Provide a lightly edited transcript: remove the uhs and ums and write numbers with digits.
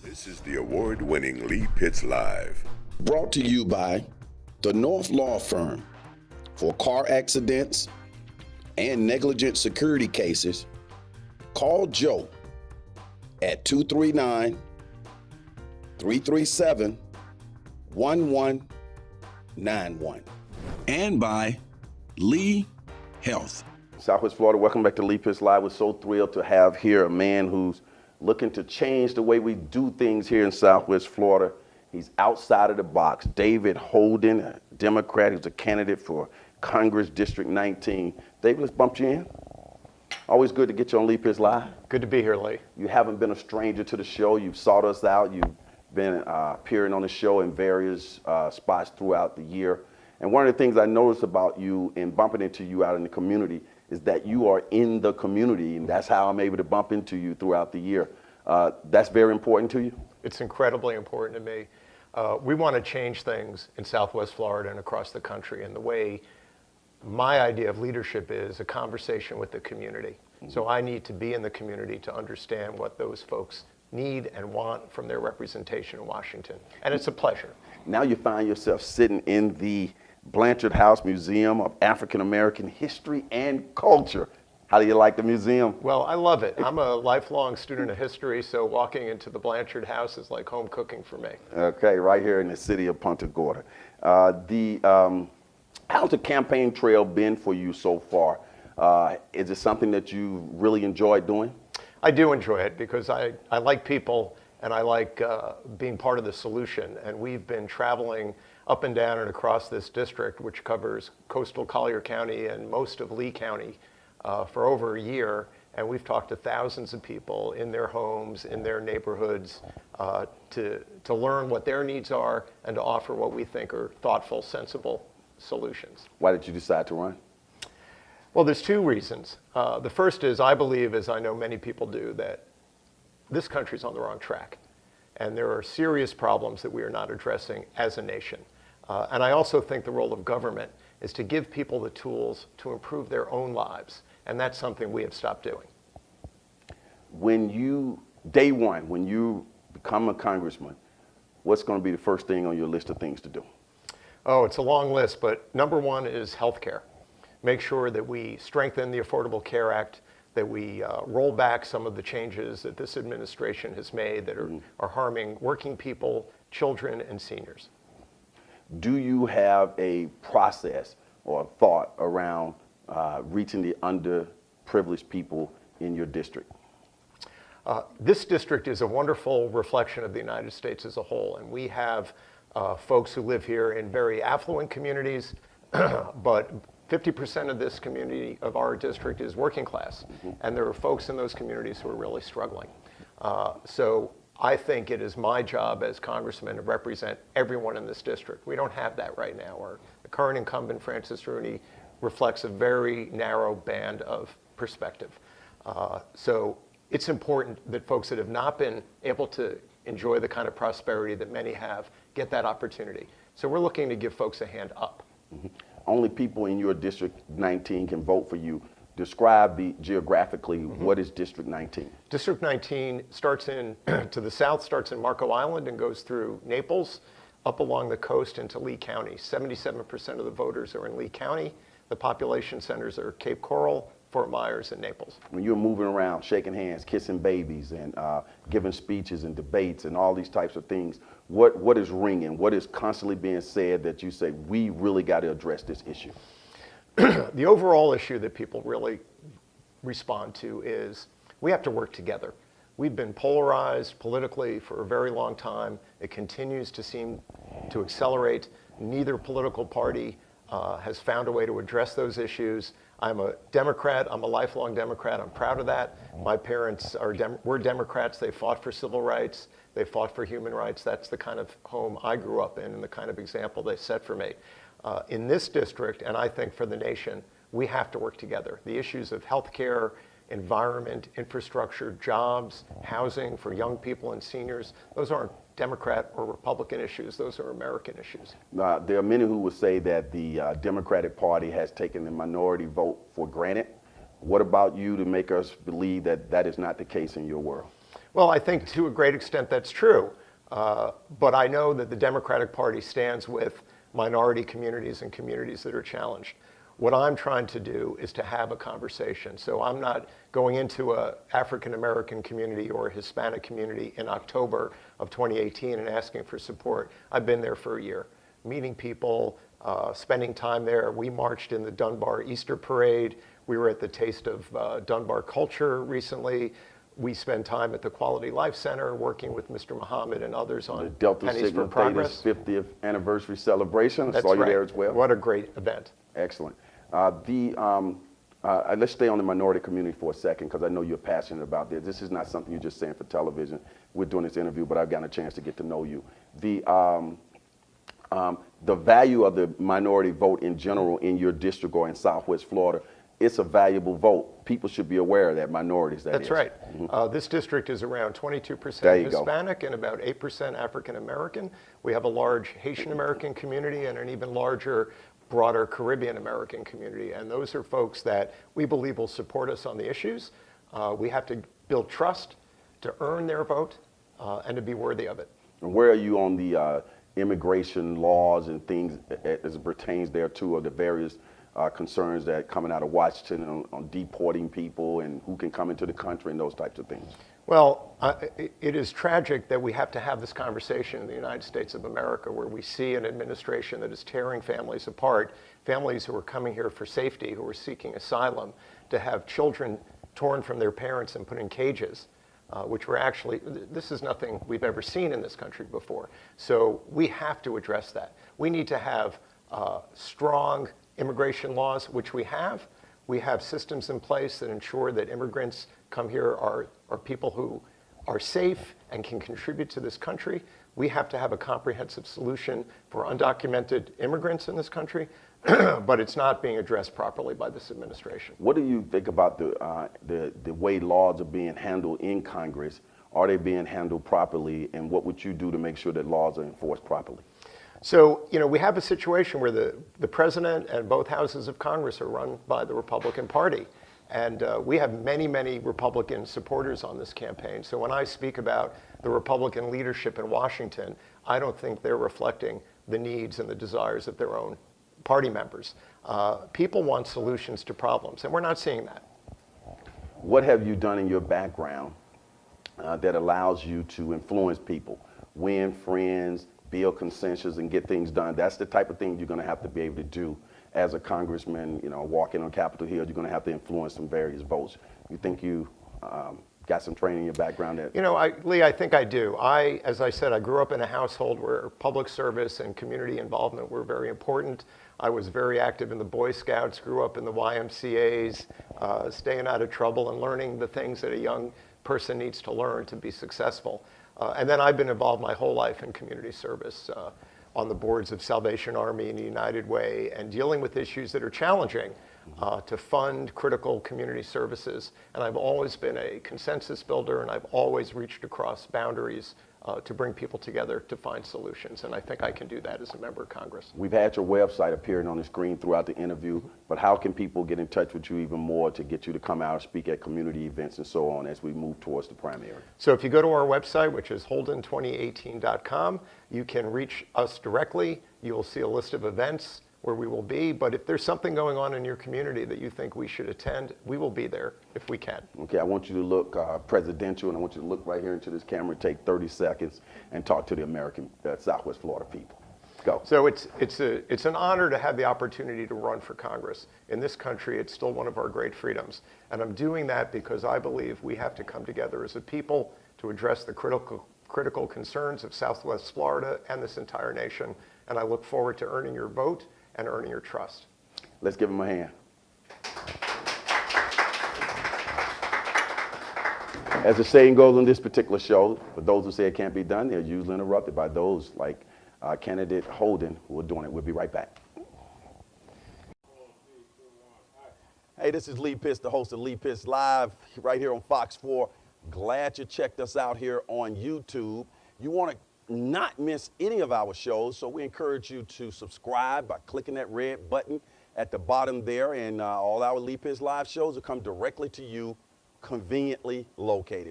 This is the award-winning Lee Pitts Live. Brought to you by the North Law Firm. For car accidents and negligent security cases, call Joe at 239-337-1191. And by Lee Health. Southwest Florida, welcome back to Lee Pitts Live. We're so thrilled to have here a man who's looking to change the way we do things here in Southwest Florida. He's outside of the box. David Holden, a Democrat who's a candidate for Congress District 19. David, let's bump you in. Always good to get you on Lee Pitts Live. Good to be here, Lee. You haven't been a stranger to the show. You've sought us out. You've been appearing on the show in various spots throughout the year. And one of the things I noticed about you and bumping into you out in the community is that you are in the community, and that's how I'm able to bump into you throughout the year. That's very important to you? It's incredibly important to me. We want to change things in Southwest Florida and across the country, and the way my idea of leadership is a conversation with the community. Mm-hmm. So I need to be in the community to understand what those folks need and want from their representation in Washington, and it's a pleasure. Now you find yourself sitting in the Blanchard House Museum of African American History and Culture. How do you like the museum? Well, I love it. I'm a lifelong student of history, so walking into the Blanchard House is like home cooking for me. Okay, right here in the city of Punta Gorda. How's the campaign trail been for you so far? Is it something that you really enjoyed doing? I do enjoy it because I like people and I like being part of the solution. And we've been traveling up and down and across this district, which covers coastal Collier County and most of Lee County, for over a year. And we've talked to thousands of people in their homes, in their neighborhoods, to learn what their needs are and to offer what we think are thoughtful, sensible solutions. Why did you decide to run? Well, there's two reasons. The first is I believe, as I know many people do, that this country's on the wrong track. And there are serious problems that we are not addressing as a nation. And I also think the role of government is to give people the tools to improve their own lives. And that's something we have stopped doing. Day one, when you become a congressman, what's going to be the first thing on your list of things to do? Oh, it's a long list, but number one is healthcare. Make sure that we strengthen the Affordable Care Act, that we roll back some of the changes that this administration has made that are harming working people, children, and seniors. Do you have a process or a thought around reaching the underprivileged people in your district? This district is a wonderful reflection of the United States as a whole, and we have folks who live here in very affluent communities, but 50% of this community of our district is working class, and there are folks in those communities who are really struggling. So I think it is my job as congressman to represent everyone in this district. We don't have that right now. The current incumbent, Francis Rooney, reflects a very narrow band of perspective. So it's important that folks that have not been able to enjoy the kind of prosperity that many have get that opportunity. So we're looking to give folks a hand up. Mm-hmm. Only people in your District 19 can vote for you. Describe geographically, what is District 19? District 19 starts to the south, starts in Marco Island and goes through Naples, up along the coast into Lee County. 77% of the voters are in Lee County. The population centers are Cape Coral, Fort Myers, and Naples. When you're moving around, shaking hands, kissing babies, and giving speeches and debates and all these types of things, what is ringing? What is constantly being said that you say, we really got to address this issue? The overall issue that people really respond to is we have to work together. We've been polarized politically for a very long time. It continues to seem to accelerate. Neither political party has found a way to address those issues. I'm a Democrat. I'm a lifelong Democrat. I'm proud of that. My parents were Democrats. They fought for civil rights. They fought for human rights. That's the kind of home I grew up in and the kind of example they set for me. In this district, and I think for the nation, we have to work together. The issues of healthcare, environment, infrastructure, jobs, housing for young people and seniors, those aren't Democrat or Republican issues. Those are American issues. There are many who would say that the Democratic Party has taken the minority vote for granted. What about you to make us believe that that is not the case in your world? Well, I think to a great extent that's true. But I know that the Democratic Party stands with minority communities and communities that are challenged. What I'm trying to do is to have a conversation. So I'm not going into an African American community or a Hispanic community in October of 2018 and asking for support. I've been there for a year, meeting people, spending time there. We marched in the Dunbar Easter Parade. We were at the Taste of Dunbar Culture recently. We spend time at the Quality Life Center working with Mr. Muhammad and others on the Delta Pennies Sigma for Progress. Theta's 50th anniversary celebration. I That's saw you right. there as well. What a great event. Excellent. Let's stay on the minority community for a second, because I know you're passionate about this. This is not something you're just saying for television. We're doing this interview, but I've gotten a chance to get to know you. The value of the minority vote in general in your district or in Southwest Florida, it's a valuable vote. People should be aware of that, minorities, that That's is. right. Mm-hmm. This district is around 22% There you go. Hispanic and about 8% African American. We have a large Haitian American community and an even larger, broader Caribbean American community. And those are folks that we believe will support us on the issues. We have to build trust to earn their vote and to be worthy of it. And where are you on the immigration laws and things as it pertains there too, or the various concerns that coming out of Washington on deporting people and who can come into the country and those types of things? Well, it is tragic that we have to have this conversation in the United States of America, where we see an administration that is tearing families apart, families who are coming here for safety, who are seeking asylum, to have children torn from their parents and put in cages, which were actually, this is nothing we've ever seen in this country before. So we have to address that. We need to have strong immigration laws, which we have. We have systems in place that ensure that immigrants come here are people who are safe and can contribute to this country. We have to have a comprehensive solution for undocumented immigrants in this country, but it's not being addressed properly by this administration. What do you think about the way laws are being handled in Congress? Are they being handled properly, and what would you do to make sure that laws are enforced properly? So, we have a situation where the president and both houses of Congress are run by the Republican Party. And we have many, many Republican supporters on this campaign. So when I speak about the Republican leadership in Washington, I don't think they're reflecting the needs and the desires of their own party members. People want solutions to problems, and we're not seeing that. What have you done in your background that allows you to influence people, win friends, build consensus, and get things done? That's the type of thing you're going to have to be able to do as a congressman. Walking on Capitol Hill, you're going to have to influence some various votes. You think you got some training in your background? Lee, I think I do. As I said, I grew up in a household where public service and community involvement were very important. I was very active in the Boy Scouts, grew up in the YMCAs, staying out of trouble and learning the things that a young person needs to learn to be successful. And then I've been involved my whole life in community service, on the boards of Salvation Army and United Way, and dealing with issues that are challenging to fund critical community services. And I've always been a consensus builder, and I've always reached across boundaries to bring people together to find solutions. And I think I can do that as a member of Congress. We've had your website appearing on the screen throughout the interview, but how can people get in touch with you even more to get you to come out and speak at community events and so on as we move towards the primary? So if you go to our website, which is holden2018.com, you can reach us directly. You will see a list of events where we will be, but if there's something going on in your community that you think we should attend, we will be there if we can. Okay, I want you to look presidential, and I want you to look right here into this camera, take 30 seconds, and talk to the American Southwest Florida people. Go. So it's an honor to have the opportunity to run for Congress. In this country, it's still one of our great freedoms. And I'm doing that because I believe we have to come together as a people to address the critical concerns of Southwest Florida and this entire nation. And I look forward to earning your vote and earning your trust. Let's give him a hand. As the saying goes on this particular show, for those who say it can't be done, they're usually interrupted by those like candidate Holden, who are doing it. We'll be right back. Hey, this is Lee Pitts, the host of Lee Pitts Live, right here on Fox 4. Glad you checked us out here on YouTube. You want to not miss any of our shows, so we encourage you to subscribe by clicking that red button at the bottom there, and all our Lee Pitts Live shows will come directly to you, conveniently located.